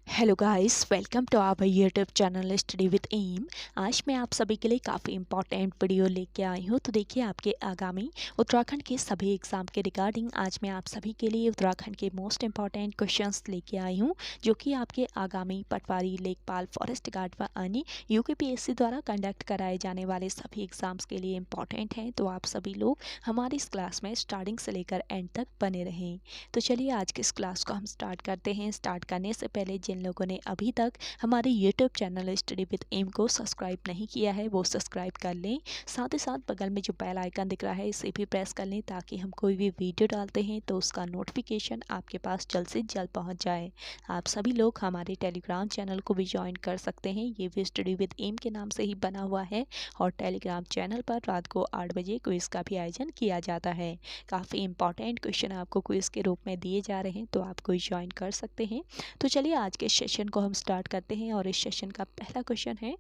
Hello guys, welcome to our YouTube channel study with M. आज मैं आप सभी के लिए काफ़ी इंपॉर्टेंट वीडियो लेके आई हूँ। तो देखिए, आपके आगामी उत्तराखंड के सभी एग्ज़ाम के रिगार्डिंग आज मैं आप सभी के लिए उत्तराखंड के मोस्ट इंपॉर्टेंट क्वेश्चंस लेके आई हूँ, जो कि आपके आगामी पटवारी, लेखपाल, फॉरेस्ट गार्ड व अन्य यूकेपीएससी द्वारा कंडक्ट कराए जाने वाले सभी एग्ज़ाम्स के लिए इंपॉर्टेंट हैं। तो आप सभी लोग हमारी इस क्लास में स्टार्टिंग से लेकर एंड तक बने रहें। तो चलिए, आज की इस क्लास को हम स्टार्ट करते हैं। स्टार्ट करने से पहले जिन लोगों ने अभी तक हमारे YouTube channel study with M को सब्सक्राइब नहीं किया है, वो सब्सक्राइब कर लें। साथ ही साथ बगल में जो बेल आइकन दिख रहा है, इसे भी प्रेस कर लें, ताकि हम कोई भी वीडियो डालते हैं तो उसका नोटिफिकेशन आपके पास जल्द से जल्द पहुंच जाए। आप सभी लोग हमारे टेलीग्राम चैनल को भी ज्वाइन कर सकते हैं। ये भी स्टडी विद एम के नाम से ही बना हुआ है और टेलीग्राम चैनल पर रात को 8 बजे क्विज़ का भी आयोजन किया जाता है। काफ़ी इंपॉर्टेंट क्वेश्चन आपको क्विज़ के रूप में दिए जा रहे हैं, तो आप कोई ज्वाइन कर सकते हैं। तो चलिए, आज के सेशन को हम स्टार्ट करते हैं और इस सेशन का पहला क्वेश्चन है,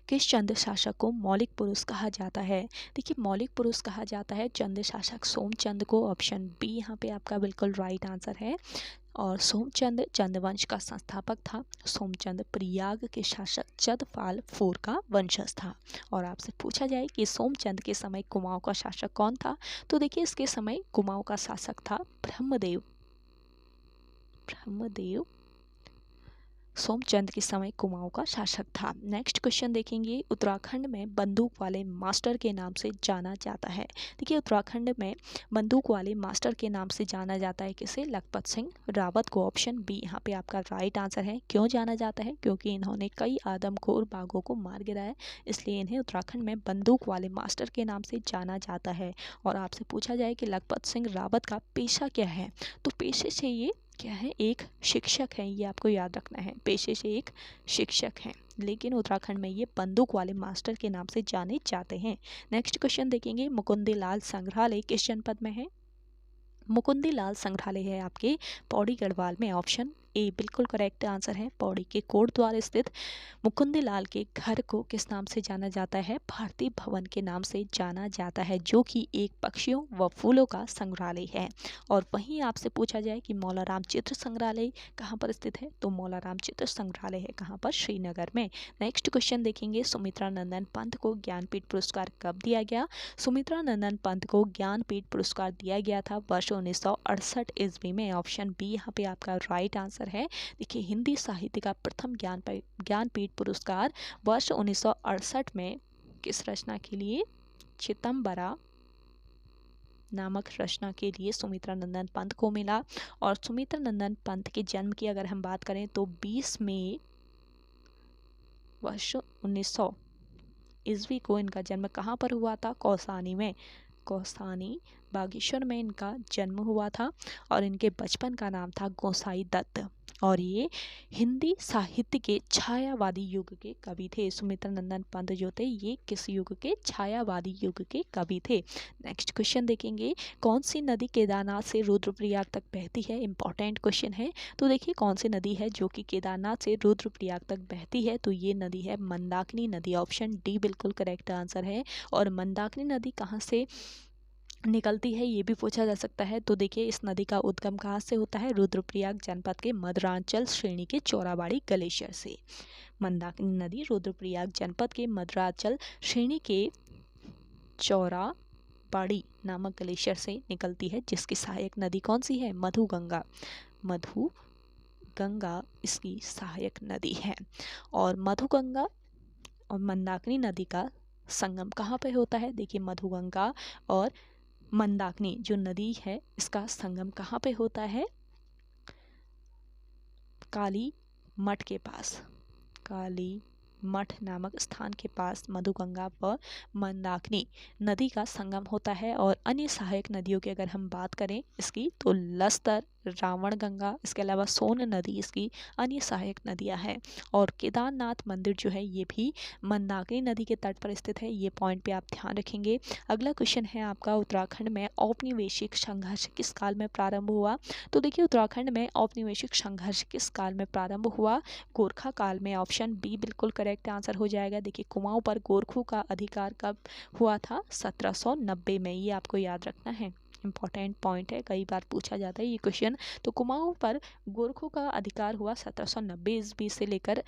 किस चंद्र शासक को मौलिक पुरुष कहा जाता है। देखिए, मौलिक पुरुष कहा जाता है चंद्र शासक सोमचंद को। ऑप्शन बी यहाँ पे आपका बिल्कुल राइट आंसर है। और सोमचंद चंद्रवंश का संस्थापक था। सोमचंद प्रयाग के शासक चंद्रपाल IV का वंशज था। और आपसे पूछा जाए कि सोमचंद के समय कुमाऊं का शासक कौन था, तो देखिए, इसके समय कुमाऊं का शासक था ब्रह्मदेव। सोमचंद के समय कुमाऊं का शासक था। नेक्स्ट क्वेश्चन देखेंगे, उत्तराखंड में बंदूक वाले मास्टर के नाम से जाना जाता है। देखिए, उत्तराखंड में बंदूक वाले मास्टर के नाम से जाना जाता है किसे? लखपत सिंह रावत को। ऑप्शन बी यहाँ पे आपका राइट आंसर है। क्यों जाना जाता है? क्योंकि इन्होंने कई आदमखोर बाघों को मार गिराया, इसलिए इन्हें उत्तराखंड में बंदूक वाले मास्टर के नाम से जाना जाता है। और आपसे पूछा जाए कि लखपत सिंह रावत का पेशा क्या है, तो पेशे से ये क्या है? एक शिक्षक हैं। ये आपको याद रखना है, पेशे से एक शिक्षक हैं, लेकिन उत्तराखंड में ये बंदूक वाले मास्टर के नाम से जाने जाते हैं। नेक्स्ट क्वेश्चन देखेंगे, मुकुंदीलाल संग्रहालय किस जनपद में है? मुकुंदीलाल संग्रहालय है आपके पौड़ी गढ़वाल में। ऑप्शन ए बिल्कुल करेक्ट आंसर है। पौड़ी के कोटद्वार स्थित मुकुंदीलाल के घर को किस नाम से जाना जाता है? भारतीय भवन के नाम से जाना जाता है, जो कि एक पक्षियों व फूलों का संग्रहालय है। और वहीं आपसे पूछा जाए कि मौलाराम चित्र संग्रहालय कहाँ पर स्थित है, तो मौलाराम चित्र संग्रहालय है कहाँ पर? श्रीनगर में। नेक्स्ट क्वेश्चन देखेंगे, सुमित्रा नंदन पंत को ज्ञानपीठ पुरस्कार कब दिया गया? सुमित्रा नंदन पंत को ज्ञानपीठ पुरस्कार दिया गया था वर्ष 1968 ईस्वी में। ऑप्शन बी यहाँ पे आपका राइट आंसर है। देखिए, हिंदी साहित्य का प्रथम ज्ञानपीठ पुरस्कार वर्ष 1968 में किस रचना के लिए? चितंबरा नामक रचना के लिए सुमित्रा नंदन पंत को मिला। और सुमित्रा नंदन पंत के जन्म की अगर हम बात करें तो 20 मई वर्ष 1900 ईस्वी को इनका जन्म कहाँ पर हुआ था? कौसानी में। कौसानी बागेश्वर में इनका जन्म हुआ था। और इनके बचपन का नाम था गोसाई दत्त। और ये हिंदी साहित्य के छायावादी युग के कवि थे। सुमित्रा नंदन पंत जो थे, ये किस युग के? छायावादी युग के कवि थे। नेक्स्ट क्वेश्चन देखेंगे, कौन सी नदी केदारनाथ से रुद्रप्रयाग तक बहती है? इंपॉर्टेंट क्वेश्चन है। तो देखिए, कौन सी नदी है जो कि केदारनाथ से रुद्रप्रयाग तक बहती है, तो ये नदी है मंदाकिनी नदी। ऑप्शन डी बिल्कुल करेक्ट आंसर है। और मंदाकिनी नदी कहाँ से निकलती है, ये भी पूछा जा सकता है। तो देखिए, इस नदी का उद्गम कहाँ से होता है? रुद्रप्रयाग जनपद के मदरांचल श्रेणी के चौराबाड़ी ग्लेशियर से। मंदाकिनी नदी रुद्रप्रयाग जनपद के मदरांचल श्रेणी के चौराबाड़ी नामक ग्लेशियर से निकलती है, जिसकी सहायक नदी कौन सी है? मधुगंगा। मधुगंगा इसकी सहायक नदी है। और मधुगंगा और मंदाकिनी नदी का संगम कहाँ पे होता है? देखिए, मधुगंगा और मंदाकिनी जो नदी है, इसका संगम कहाँ पे होता है? काली मठ के पास। काली मठ नामक स्थान के पास मधुगंगा व मंदाकिनी नदी का संगम होता है। और अन्य सहायक नदियों की अगर हम बात करें इसकी, तो लस्तर, रावण गंगा, इसके अलावा सोन नदी इसकी अन्य सहायक नदियां हैं। और केदारनाथ मंदिर जो है, ये भी मंदाकिनी नदी के तट पर स्थित है। ये पॉइंट पे आप ध्यान रखेंगे। अगला क्वेश्चन है आपका, उत्तराखंड में औपनिवेशिक संघर्ष किस काल में प्रारंभ हुआ? तो देखिए, उत्तराखंड में औपनिवेशिक संघर्ष किस काल में प्रारंभ हुआ? गोरखा काल में। ऑप्शन बी बिल्कुल करेक्ट आंसर हो जाएगा। देखिए, कुमाऊं पर गोरखों का अधिकार कब हुआ था? 1790 में। ये आपको याद रखना है। इंपॉर्टेंट पॉइंट है, कई बार पूछा जाता है ये क्वेश्चन। तो कुमाऊं पर गोरखों का अधिकार हुआ 1790 ईस्वी से लेकर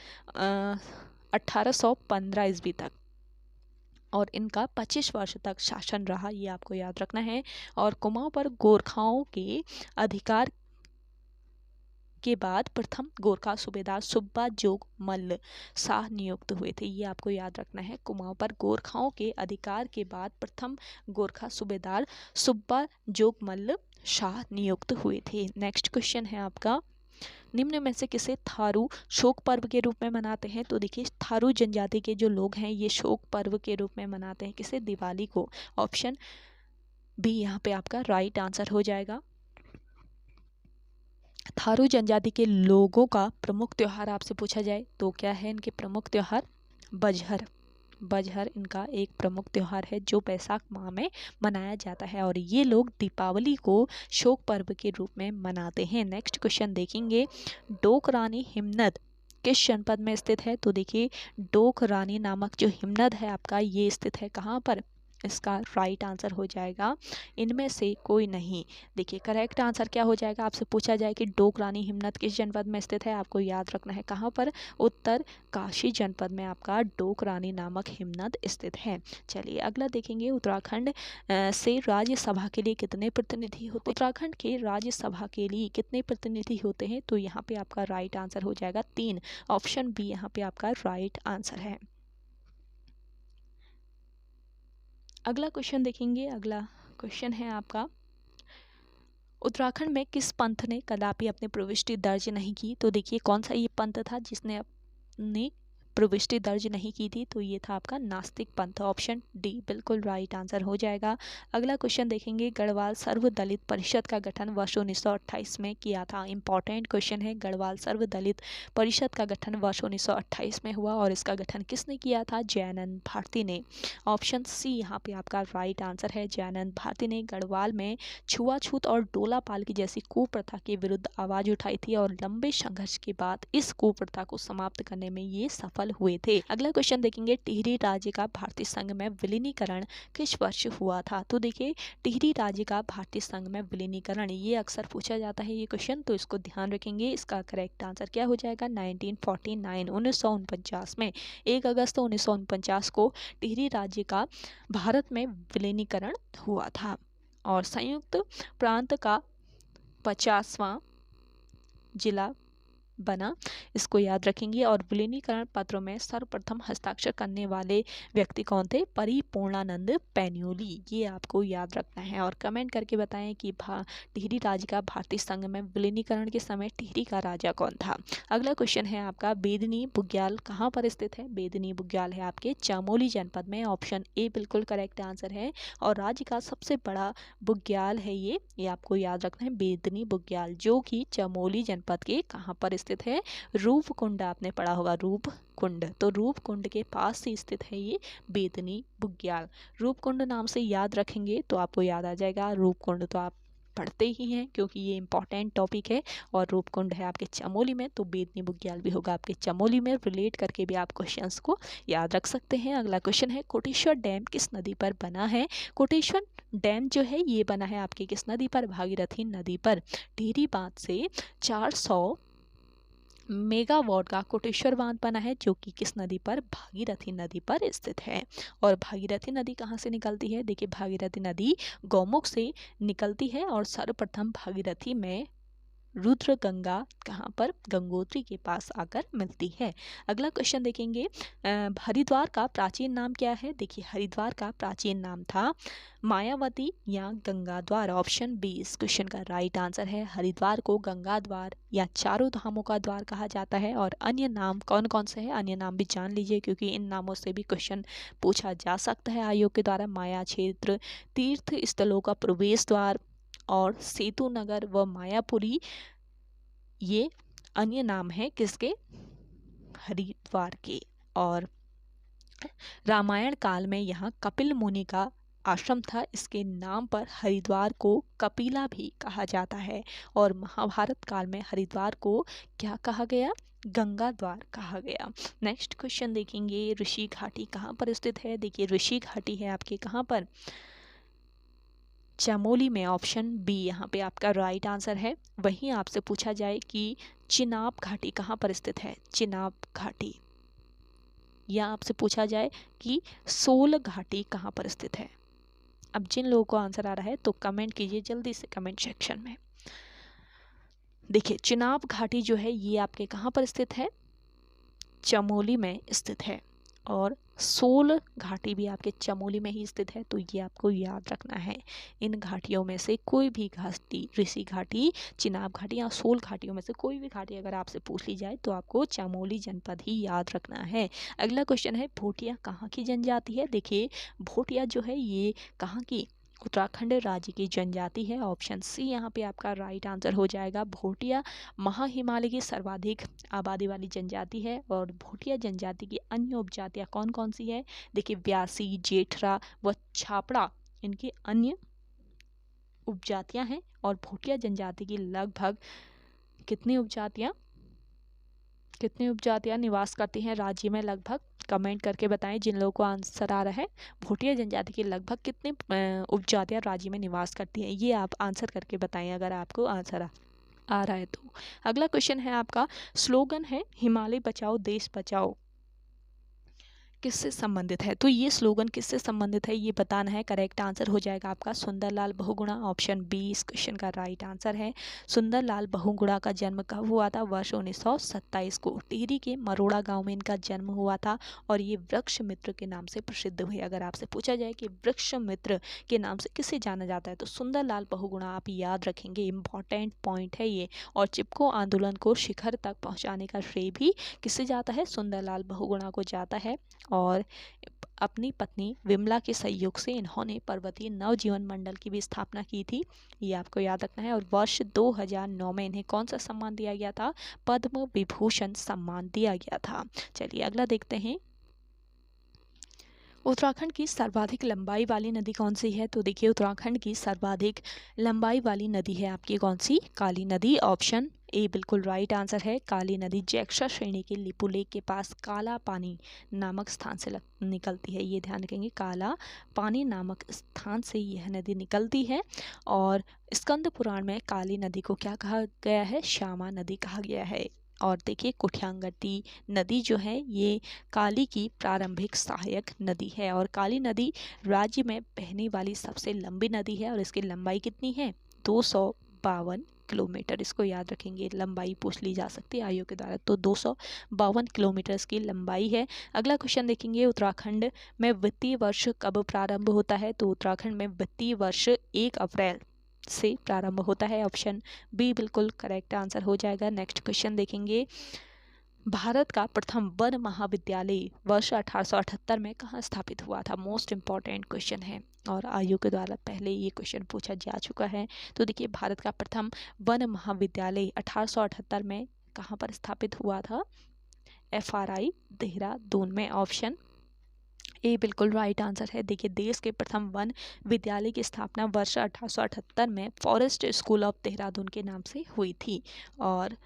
1815 ईस्वी तक, और इनका 25 वर्ष तक शासन रहा, ये आपको याद रखना है। और कुमाऊं पर गोरखाओं के अधिकार के बाद प्रथम गोरखा सूबेदार सुब्बा जोग मल्ल शाह नियुक्त हुए थे, ये आपको याद रखना है। कुमाऊं पर गोरखाओं के अधिकार के बाद प्रथम गोरखा सूबेदार सुब्बा जोग मल्ल शाह नियुक्त हुए थे। नेक्स्ट क्वेश्चन है आपका, निम्न में से किसे थारू शोक पर्व के रूप में मनाते हैं? तो देखिए थारू जनजाति के जो लोग हैं ये शोक पर्व के रूप में मनाते हैं किसे? दिवाली को। ऑप्शन बी यहाँ पे आपका राइट आंसर हो जाएगा। थारू जनजाति के लोगों का प्रमुख त्योहार आपसे पूछा जाए तो क्या है इनके प्रमुख त्योहार? बजहर। बजहर इनका एक प्रमुख त्योहार है जो बैसाख माह में मनाया जाता है, और ये लोग दीपावली को शोक पर्व के रूप में मनाते हैं। नेक्स्ट क्वेश्चन देखेंगे, डोक रानी हिमनद किस जनपद में स्थित है? तो देखिए डोक रानी नामक जो हिमनद है आपका ये स्थित है कहाँ पर? इसका राइट आंसर हो जाएगा इनमें से कोई नहीं। देखिए करेक्ट आंसर क्या हो जाएगा, आपसे पूछा जाए कि डोक रानी हिमनद किस जनपद में स्थित है, आपको याद रखना है कहाँ पर? उत्तर काशी जनपद में आपका डोक रानी नामक हिमनद स्थित है। चलिए अगला देखेंगे, उत्तराखंड से राज्यसभा के लिए कितने प्रतिनिधि होते हैं? उत्तराखंड के राज्यसभा के लिए कितने प्रतिनिधि होते हैं? तो यहाँ पे आपका राइट आंसर हो जाएगा 3। ऑप्शन बी यहाँ पे आपका राइट आंसर है। अगला क्वेश्चन देखेंगे, अगला क्वेश्चन है आपका, उत्तराखंड में किस पंथ ने कदापि अपनी प्रविष्टि दर्ज नहीं की? तो देखिए कौन सा ये पंथ था जिसने अपनी प्रविष्टि दर्ज नहीं की थी? तो ये था आपका नास्तिक पंथ। ऑप्शन डी बिल्कुल राइट आंसर हो जाएगा। अगला क्वेश्चन देखेंगे, गढ़वाल सर्वदलित परिषद का गठन वर्ष 1928 में किया था। इंपॉर्टेंट क्वेश्चन है, गढ़वाल सर्वदलित परिषद का गठन वर्ष 1928 में हुआ, और इसका गठन किसने किया था? जयानंद भारती ने। ऑप्शन सी यहाँ पे आपका राइट आंसर है। जयानंद भारती ने गढ़वाल में छुआछूत और डोला पालकी जैसी कुप्रथा के विरुद्ध आवाज उठाई थी, और लंबे संघर्ष के बाद इस कुप्रथा को समाप्त करने में ये सफल हुए थे। अगला क्वेश्चन देखेंगे, टिहरी राज्य का भारतीय संघ में विलीनीकरण किस वर्ष हुआ था? तो देखिए टिहरी राज्य का भारतीय संघ में विलीनीकरण ये अक्सर पूछा जाता है ये क्वेश्चन, तो इसको ध्यान रखेंगे। इसका करेक्ट आंसर क्या हो जाएगा? 1949 1949 में 1 अगस्त 1949 को टिहरी राज्य का भारत में विलीनीकरण हुआ था, और संयुक्त प्रांत का 50वां जिला बना, इसको याद रखेंगे। और विलीनीकरण पत्रों में सर्वप्रथम हस्ताक्षर करने वाले व्यक्ति कौन थे? परिपूर्णानंद पैन्योली, ये आपको याद रखना है। और कमेंट करके बताएं कि टिहरी राज्य का भारतीय संघ में विलीनीकरण के समय टिहरी का राजा कौन था। अगला क्वेश्चन है आपका, बेदनी बुग्याल कहाँ पर स्थित है? बेदनी बुग्याल है आपके चमोली जनपद में। ऑप्शन ए बिल्कुल करेक्ट आंसर है, और राज्य का सबसे बड़ा बुग्याल है ये आपको याद रखना है, बेदनी बुग्याल, जो कि चमोली जनपद के कहाँ पर स्थित है? रूपकुंड, आपने पढ़ा होगा रूपकुंड, तो रूपकुंड के पास ही स्थित है ये बेदनी बुग्याल। रूपकुंड नाम से याद रखेंगे तो आपको याद आ जाएगा, रूपकुंड तो आप पढ़ते ही हैं क्योंकि ये इंपॉर्टेंट टॉपिक है, और रूपकुंड है आपके चमोली में, तो बेदनी बुग्याल भी होगा आपके चमोली में। रिलेट करके भी आप क्वेश्चंस को याद रख सकते हैं। अगला क्वेश्चन है, कोटेश्वर डैम किस नदी पर बना है? कोटेश्वर डैम जो है ये बना है आपके किस नदी पर? भागीरथी नदी पर। टिहरी बांध से 400 मेगावाट का कोटेश्वर बांध बना है, जो कि किस नदी पर? भागीरथी नदी पर स्थित है। और भागीरथी नदी कहाँ से निकलती है? देखिए भागीरथी नदी गौमुख से निकलती है, और सर्वप्रथम भागीरथी में रुद्र गंगा कहाँ पर? गंगोत्री के पास आकर मिलती है। अगला क्वेश्चन देखेंगे, हरिद्वार का प्राचीन नाम क्या है? देखिए हरिद्वार का प्राचीन नाम था मायावती या गंगाद्वार। ऑप्शन बी इस क्वेश्चन का राइट आंसर है। हरिद्वार को गंगा द्वार या चारों धामों का द्वार कहा जाता है। और अन्य नाम कौन कौन से हैं? अन्य नाम भी जान लीजिए, क्योंकि इन नामों से भी क्वेश्चन पूछा जा सकता है आयोग के द्वारा। माया क्षेत्र, तीर्थ स्थलों का प्रवेश द्वार, और सेतु नगर व मायापुरी, ये अन्य नाम है किसके? हरिद्वार के। और रामायण काल में यहाँ कपिल मुनि का आश्रम था, इसके नाम पर हरिद्वार को कपिला भी कहा जाता है। और महाभारत काल में हरिद्वार को क्या कहा गया? गंगा द्वार कहा गया। नेक्स्ट क्वेश्चन देखेंगे, ऋषि घाटी कहाँ पर स्थित है? देखिए ऋषि घाटी है आपके कहाँ पर? चमोली में, ऑप्शन बी यहाँ पे आपका राइट आंसर है। वहीं आपसे पूछा जाए कि चिनाब घाटी कहाँ पर स्थित है, चिनाब घाटी, या आपसे पूछा जाए कि सोल घाटी कहाँ पर स्थित है। अब जिन लोगों को आंसर आ रहा है तो कमेंट कीजिए जल्दी से कमेंट सेक्शन में। देखिए चिनाब घाटी जो है ये आपके कहाँ पर स्थित है, चमोली में स्थित है, और सोल घाटी भी आपके चमोली में ही स्थित है। तो ये आपको याद रखना है, इन घाटियों में से कोई भी घाटी, ऋषि घाटी, चिनाब घाटी या सोल घाटियों में से कोई भी घाटी अगर आपसे पूछ ली जाए तो आपको चमोली जनपद ही याद रखना है। अगला क्वेश्चन है भोटिया कहाँ की जनजाति है। देखिए भोटिया जो है ये कहाँ की, उत्तराखंड राज्य की जनजाति है। ऑप्शन सी यहाँ पे आपका राइट आंसर हो जाएगा। भोटिया महाहिमालय की सर्वाधिक आबादी वाली जनजाति है, और भोटिया जनजाति की अन्य उपजातियाँ कौन कौन सी है। देखिए व्यासी, जेठरा व छापड़ा इनकी अन्य उपजातियाँ हैं, और भोटिया जनजाति की लगभग कितनी उपजातियाँ निवास करती हैं राज्य में, लगभग कमेंट करके बताएं जिन लोगों को आंसर आ रहा है। भोटिया जनजाति की लगभग कितनी उपजातियाँ राज्य में निवास करती हैं, ये आप आंसर करके बताएं अगर आपको आंसर आ रहा है तो। अगला क्वेश्चन है आपका, स्लोगन है हिमालय बचाओ देश बचाओ, किससे संबंधित है। तो ये स्लोगन किससे संबंधित है ये बताना है। करेक्ट आंसर हो जाएगा आपका सुंदरलाल बहुगुणा, ऑप्शन बी इस क्वेश्चन का राइट आंसर है। सुंदरलाल बहुगुणा का जन्म कब हुआ था, वर्ष 1927 को टिहरी के मरोड़ा गांव में इनका जन्म हुआ था, और ये वृक्ष मित्र के नाम से प्रसिद्ध हुए। अगर आपसे पूछा जाए कि वृक्ष मित्र के नाम से किसे जाना जाता है तो सुंदरलाल बहुगुणा आप याद रखेंगे, इंपॉर्टेंट पॉइंट है ये। और चिपको आंदोलन को शिखर तक पहुंचाने का श्रेय भी किससे जाता है, सुंदरलाल बहुगुणा को जाता है। और अपनी पत्नी विमला के सहयोग से इन्होंने पर्वतीय नवजीवन मंडल की भी स्थापना की थी, ये आपको याद रखना है। और वर्ष 2009 में इन्हें कौन सा सम्मान दिया गया था, पद्म विभूषण सम्मान दिया गया था। चलिए अगला देखते हैं, उत्तराखंड की सर्वाधिक लंबाई वाली नदी कौन सी है। तो देखिए उत्तराखंड की सर्वाधिक लंबाई वाली नदी है आपकी कौन सी, काली नदी, ऑप्शन ए बिल्कुल राइट आंसर है। काली नदी जैक्सा श्रेणी के लिपू लेक के पास काला पानी नामक स्थान से निकलती है, ये ध्यान रखेंगे, काला पानी नामक स्थान से यह नदी निकलती है। और स्कंद पुराण में काली नदी को क्या कहा गया है, श्यामा नदी कहा गया है। और देखिए कुठियांगटी नदी जो है ये काली की प्रारंभिक सहायक नदी है, और काली नदी राज्य में बहने वाली सबसे लंबी नदी है, और इसकी लंबाई कितनी है, 252 किलोमीटर। इसको याद रखेंगे, लंबाई पूछ ली जा सकती है आयोग के द्वारा, तो 252 किलोमीटर की लंबाई है। अगला क्वेश्चन देखेंगे, उत्तराखंड में वित्तीय वर्ष कब प्रारंभ होता है। तो उत्तराखंड में वित्तीय वर्ष 1 अप्रैल से प्रारंभ होता है, ऑप्शन बी बिल्कुल करेक्ट आंसर हो जाएगा। नेक्स्ट क्वेश्चन देखेंगे, भारत का प्रथम वन महाविद्यालय वर्ष 1878 में कहाँ स्थापित हुआ था। मोस्ट इम्पॉर्टेंट क्वेश्चन है, और आयोग के द्वारा पहले ये क्वेश्चन पूछा जा चुका है। तो देखिए भारत का प्रथम वन महाविद्यालय 1878 में कहाँ पर स्थापित हुआ था, FRI देहरादून में, ऑप्शन ए बिल्कुल राइट आंसर है। देखिए देश के प्रथम वन विद्यालय की स्थापना वर्ष 1878 में फॉरेस्ट स्कूल ऑफ देहरादून के नाम से हुई थी, और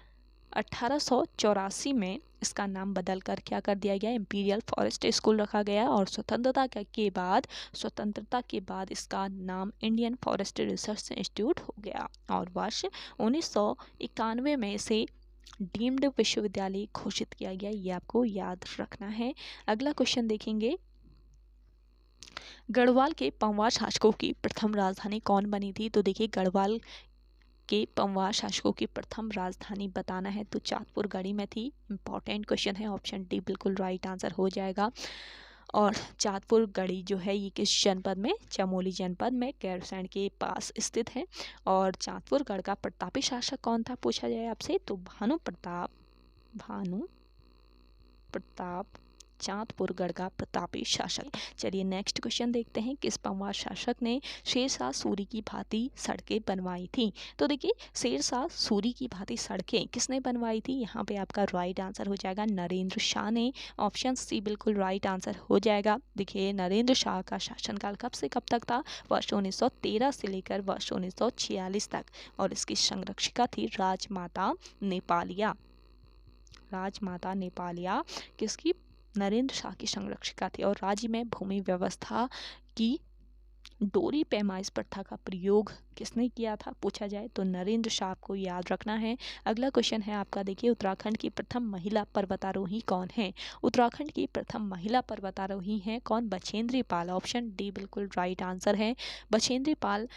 1884 में इसका नाम बदलकर क्या कर दिया गया, इंपीरियल फॉरेस्ट स्कूल रखा गया। और स्वतंत्रता के बाद इसका नाम इंडियन फॉरेस्ट रिसर्च इंस्टीट्यूट हो गया, और वर्ष 1991 में इसे डीम्ड विश्वविद्यालय घोषित किया गया, ये आपको याद रखना है। अगला क्वेश्चन देखेंगे, गढ़वाल के पंवार शासकों की प्रथम राजधानी कौन बनी थी। तो देखिए गढ़वाल के पंवार शासकों की प्रथम राजधानी बताना है, तो चाँदपुर गढ़ी में थी। इंपॉर्टेंट क्वेश्चन है, ऑप्शन डी बिल्कुल राइट आंसर हो जाएगा। और चाँदपुर गढ़ी जो है ये किस जनपद में, चमोली जनपद में गैरसैंण के पास स्थित है। और चाँदपुर गढ़ का प्रतापी शासक कौन था पूछा जाए आपसे, तो भानु प्रताप चाँदपुरगढ़ का प्रतापी शासक। चलिए नेक्स्ट क्वेश्चन देखते हैं, किस पंवार शासक ने शेरशाह सूरी की भांति सड़कें बनवाई थी। तो देखिए शेरशाह सूरी की भांति सड़कें किसने बनवाई थी, यहाँ पे आपका राइट आंसर हो जाएगा नरेंद्र शाह ने, ऑप्शन सी बिल्कुल राइट आंसर हो जाएगा। देखिए नरेंद्र शाह का शासनकाल कब से कब तक था, वर्ष 1913 से लेकर वर्ष 1946 तक, और इसकी संरक्षिका थी राजमाता नेपालिया किसकी, नरेंद्र शाह की संरक्षिका थी। और राज्य में भूमि व्यवस्था की डोरी पैमाइश प्रथा का प्रयोग किसने किया था पूछा जाए तो नरेंद्र शाह को याद रखना है। अगला क्वेश्चन है आपका, देखिए उत्तराखंड की प्रथम महिला पर्वतारोही कौन है? उत्तराखंड की प्रथम महिला पर्वतारोही हैं कौन? बछेंद्री पाल। ऑप्शन डी बिल्कुल राइट आंसर है। बछेंद्री पाल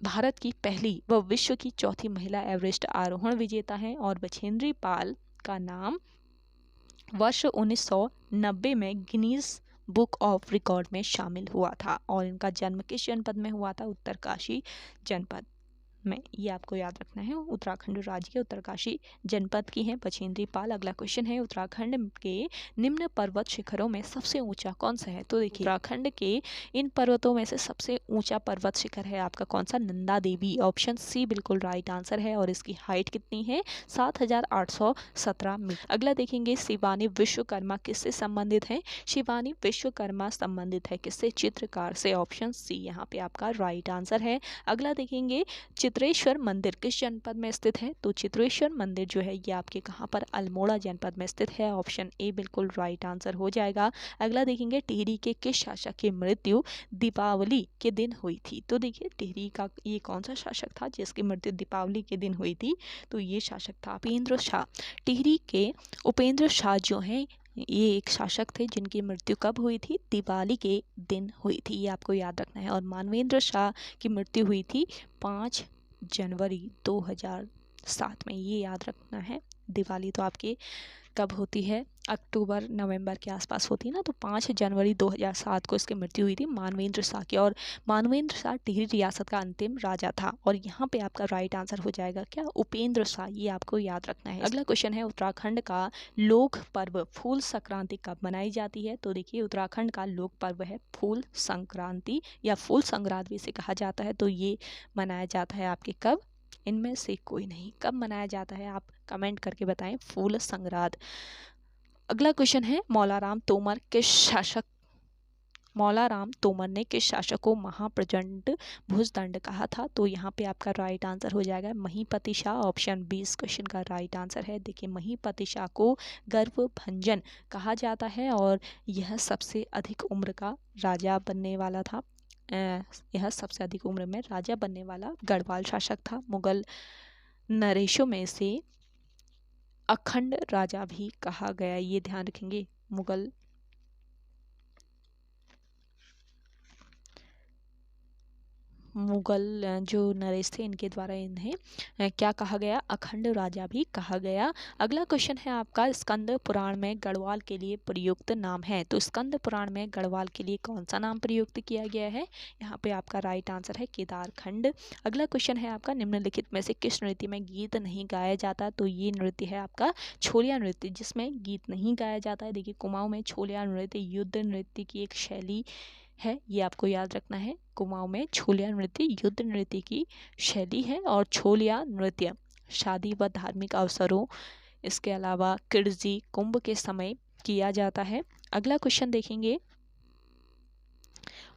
भारत की पहली व विश्व की चौथी महिला एवरेस्ट आरोहण विजेता हैं और बछेंद्री पाल का नाम वर्ष 1990 में गिनीज बुक ऑफ रिकॉर्ड में शामिल हुआ था और इनका जन्म किस जनपद में हुआ था? उत्तरकाशी जनपद में। ये आपको याद रखना है, उत्तराखंड राज्य के उत्तरकाशी जनपद की हैं बछेंद्री पाल। अगला क्वेश्चन है, उत्तराखंड के निम्न पर्वत शिखरों में सबसे ऊंचा कौन सा है? तो देखिए उत्तराखंड के इन पर्वतों में से सबसे ऊंचा पर्वत शिखर है आपका कौन सा? नंदा देवी। ऑप्शन सी बिल्कुल राइट आंसर है और इसकी हाइट कितनी है? 7817 मीटर। अगला देखेंगे, शिवानी विश्वकर्मा किससे संबंधित है? शिवानी विश्वकर्मा संबंधित है किससे? चित्रकार से। ऑप्शन सी यहाँ पे आपका राइट आंसर है। अगला देखेंगे, चित्रेश्वर मंदिर किस जनपद में स्थित है? तो चित्रेश्वर मंदिर जो है ये आपके कहाँ पर? अल्मोड़ा जनपद में स्थित है। ऑप्शन ए बिल्कुल राइट आंसर हो जाएगा। अगला देखेंगे, टिहरी के किस शासक की मृत्यु दीपावली के दिन हुई थी? तो देखिए टिहरी का ये कौन सा शासक था जिसकी मृत्यु दीपावली के दिन हुई थी? तो ये शासक था उपेंद्र शाह। टिहरी के उपेंद्र शाह जो हैं ये एक शासक थे जिनकी मृत्यु कब हुई थी? दिवाली के दिन हुई थी। ये आपको याद रखना है। और मानवेंद्र शाह की मृत्यु हुई थी 5 जनवरी 2007 में। ये याद रखना है। दिवाली तो आपके कब होती है? अक्टूबर नवंबर के आसपास होती है ना। तो 5 जनवरी 2007 को इसकी मृत्यु हुई थी मानवेंद्र शाह की। और मानवेंद्र शाह टिहरी रियासत का अंतिम राजा था। और यहाँ पे आपका राइट आंसर हो जाएगा क्या? उपेंद्र शाह। ये आपको याद रखना है। अगला क्वेश्चन है, उत्तराखंड का लोक पर्व फूल संक्रांति कब मनाई जाती है? तो देखिए उत्तराखंड का लोक पर्व है फूल संक्रांति या फूल संक्रांति से कहा जाता है। तो ये मनाया जाता है आपके कब? इनमें से कोई नहीं। कब मनाया जाता है आप कमेंट करके बताएं। फूल संक्रांत। अगला क्वेश्चन है, मौलाराम तोमर ने किस शासक को महाप्रचंड भुजदंड कहा था? तो यहाँ पे आपका राइट आंसर हो जाएगा महीपति शाह। ऑप्शन 20 क्वेश्चन का राइट आंसर है। देखिए महीपति शाह को गर्वभंजन कहा जाता है और यह सबसे अधिक उम्र का राजा बनने वाला था। यह सबसे अधिक उम्र में राजा बनने वाला गढ़वाल शासक था। मुगल नरेशों में से अखंड राजा भी कहा गया। ये ध्यान रखेंगे। मुगल जो नरेश थे इनके द्वारा इन्हें क्या कहा गया? अखंड राजा भी कहा गया। अगला क्वेश्चन है आपका, स्कंद पुराण में गढ़वाल के लिए प्रयुक्त नाम है। तो स्कंद पुराण में गढ़वाल के लिए कौन सा नाम प्रयुक्त किया गया है? यहाँ पे आपका राइट आंसर है केदारखंड। अगला क्वेश्चन है आपका, निम्नलिखित में से किस नृत्य में गीत नहीं गाया जाता? तो ये नृत्य है आपका छोलिया नृत्य जिसमें गीत नहीं गाया जाता है। देखिए कुमाऊं में छोलिया नृत्य युद्ध नृत्य की एक शैली है। ये आपको याद रखना है। कुमाऊं में छोलिया नृत्य युद्ध नृत्य की शैली है और छोलिया नृत्य शादी व धार्मिक अवसरों इसके अलावा किडजी कुंभ के समय किया जाता है। अगला क्वेश्चन देखेंगे,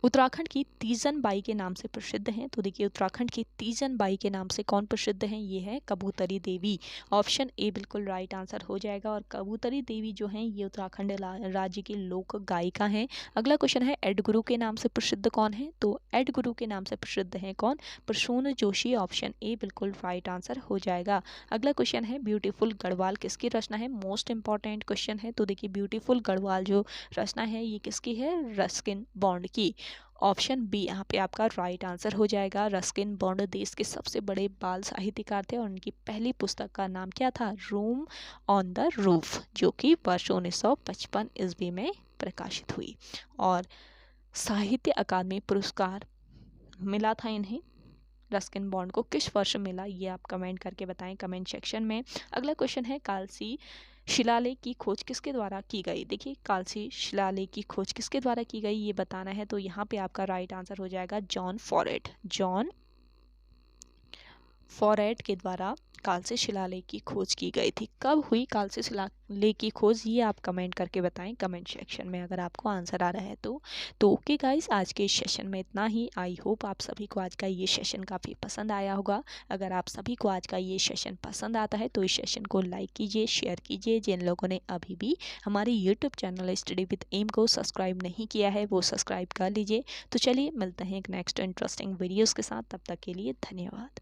उत्तराखंड की तीजन बाई के नाम से प्रसिद्ध हैं। तो देखिए उत्तराखंड की तीजन बाई के नाम से कौन प्रसिद्ध हैं? ये है कबूतरी देवी। ऑप्शन ए बिल्कुल राइट आंसर हो जाएगा। और कबूतरी देवी जो हैं ये उत्तराखंड राज्य की लोक गायिका हैं। अगला क्वेश्चन है, एड गुरु के नाम से प्रसिद्ध कौन है? तो एड गुरु के नाम से प्रसिद्ध हैं कौन? प्रसून जोशी। ऑप्शन ए बिल्कुल राइट आंसर हो जाएगा। अगला क्वेश्चन है, ब्यूटीफुल गढ़वाल किसकी रचना है? मोस्ट इंपॉर्टेंट क्वेश्चन है। तो देखिए ब्यूटीफुल गढ़वाल जो रचना है ये किसकी है? रस्किन बॉन्ड की। ऑप्शन बी यहाँ पे आपका राइट आंसर हो जाएगा। रस्किन बॉन्ड देश के सबसे बड़े बाल साहित्यकार थे और उनकी पहली पुस्तक का नाम क्या था? रूम ऑन द रूफ, जो कि वर्ष 1955 ईस्वी में प्रकाशित हुई। और साहित्य अकादमी पुरस्कार मिला था इन्हें रस्किन बॉन्ड को। किस वर्ष मिला ये आप कमेंट करके बताएं कमेंट सेक्शन में। अगला क्वेश्चन है, कालसी शिलालेख की खोज किसके द्वारा की गई? देखिए कालसी शिलालेख की खोज किसके द्वारा की गई ये बताना है। तो यहाँ पे आपका राइट आंसर हो जाएगा जॉन फॉरेट। जॉन फॉरेट के द्वारा कालसे शिलालेख की खोज की गई थी? कब हुई कालसे शिलालेख की खोज, ये आप कमेंट करके बताएं कमेंट सेक्शन में अगर आपको आंसर आ रहा है तो ओके गाइस, आज के इस सेशन में इतना ही। आई होप आप सभी को आज का ये सेशन काफ़ी पसंद आया होगा। अगर आप सभी को आज का ये सेशन पसंद आता है तो इस सेशन को लाइक कीजिए, शेयर कीजिए। जिन लोगों ने अभी भी हमारे YouTube channel study with M को सब्सक्राइब नहीं किया है वो सब्सक्राइब कर लीजिए। तो चलिए मिलते हैं एक नेक्स्ट इंटरेस्टिंग वीडियोज़ के साथ, तब तक के लिए धन्यवाद।